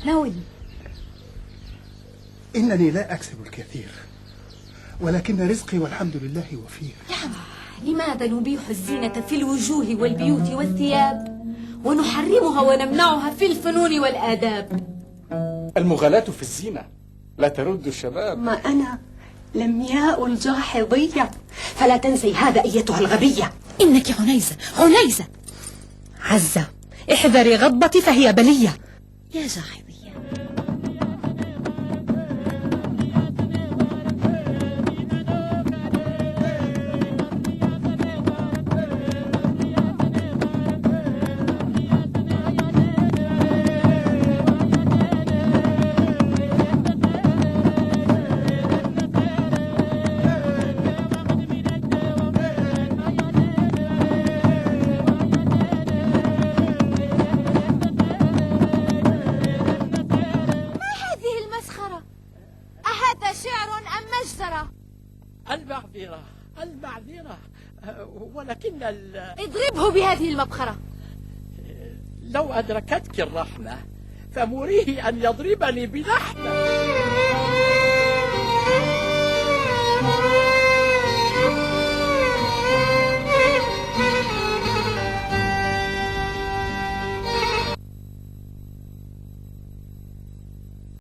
ناولني. إنني لا أكسب الكثير، ولكن رزقي والحمد لله وفير. لماذا نبيح الزينة في الوجوه والبيوت والثياب ونحرمها ونمنعها في الفنون والآداب؟ المغالاة في الزينة لا ترد الشباب. ما أنا لمياء الجاحظية، فلا تنسي هذا أيتها الغبية. إنك عنيزة عنيزة. عزة، احذري غضبتي فهي بلية. يا جاحظية. المعذرة، ولكن اضربه بهذه المبخرة. لو أدركتك الرحمة فمريه أن يضربني بلحمة.